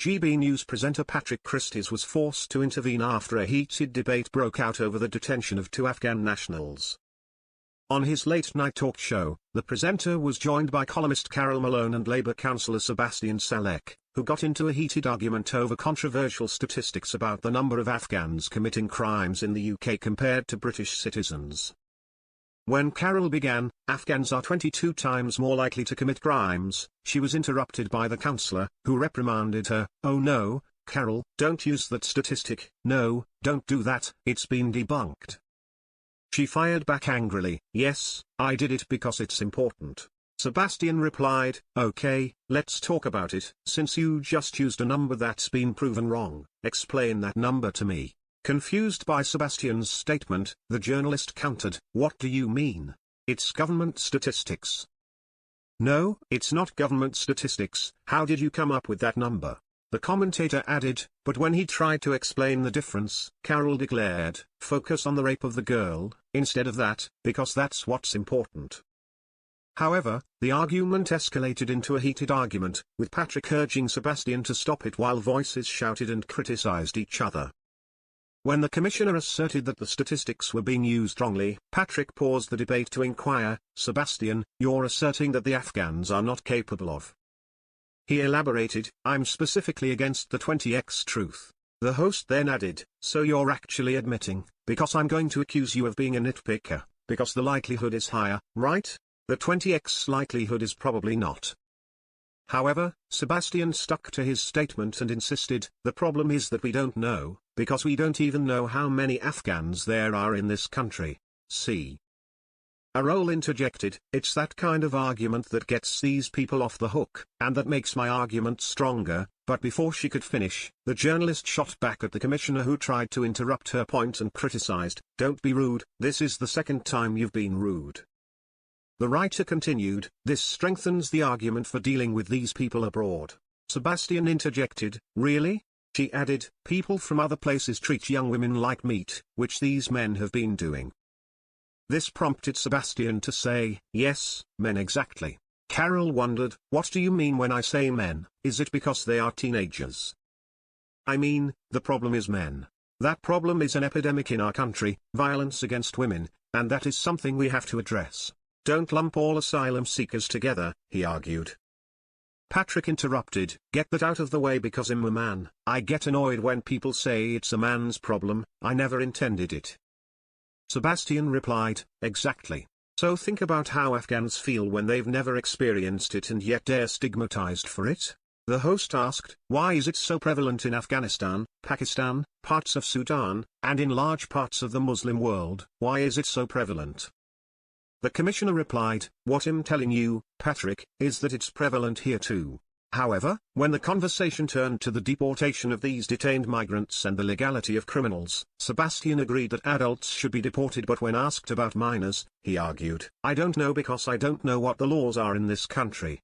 GB News presenter Patrick Christys was forced to intervene after a heated debate broke out over the detention of two Afghan nationals. On his late-night talk show, the presenter was joined by columnist Carol Malone and Labour councillor Sebastian Salek, who got into a heated argument over controversial statistics about the number of Afghans committing crimes in the UK compared to British citizens. When Carol began, "Afghans are 22 times more likely to commit crimes," she was interrupted by the councillor, who reprimanded her. "Oh no, Carol, don't use that statistic. No, don't do that, it's been debunked." She fired back angrily, "Yes, I did it because it's important." Sebastian replied, "Okay, let's talk about it. Since you just used a number that's been proven wrong, explain that number to me." Confused by Sebastian's statement, the journalist countered, "What do you mean? It's government statistics." "No, it's not government statistics. How did you come up with that number?" The commentator added, but when he tried to explain the difference, Carol declared, "Focus on the rape of the girl, instead of that, because that's what's important." However, the argument escalated into a heated argument, with Patrick urging Sebastian to stop it while voices shouted and criticised each other. When the commissioner asserted that the statistics were being used wrongly, Patrick paused the debate to inquire, "Sebastian, you're asserting that the Afghans are not capable of..." He elaborated, "I'm specifically against the 20x truth." The host then added, "So you're actually admitting, because I'm going to accuse you of being a nitpicker, because the likelihood is higher, right? The 20x likelihood is probably not." However, Sebastian stuck to his statement and insisted, "The problem is that we don't know, because we don't even know how many Afghans there are in this country." See. Arol interjected, "It's that kind of argument that gets these people off the hook, and that makes my argument stronger," but before she could finish, the journalist shot back at the commissioner, who tried to interrupt her point and criticized, "Don't be rude, this is the second time you've been rude." The writer continued, "This strengthens the argument for dealing with these people abroad." Sebastian interjected, "Really?" She added, "People from other places treat young women like meat, which these men have been doing." This prompted Sebastian to say, "Yes, men exactly." Carol wondered, "What do you mean when I say men? Is it because they are teenagers?" "I mean, the problem is men. That problem is an epidemic in our country, violence against women, and that is something we have to address. Don't lump all asylum seekers together," he argued. Patrick interrupted, "Get that out of the way because I'm a man. I get annoyed when people say it's a man's problem. I never intended it." Sebastian replied, "Exactly. So think about how Afghans feel when they've never experienced it and yet they're stigmatized for it." The host asked, "Why is it so prevalent in Afghanistan, Pakistan, parts of Sudan, and in large parts of the Muslim world? Why is it so prevalent?" The commissioner replied, "What I'm telling you, Patrick, is that it's prevalent here too." However, when the conversation turned to the deportation of these detained migrants and the legality of criminals, Sebastian agreed that adults should be deported, but when asked about minors, he argued, "I don't know because I don't know what the laws are in this country.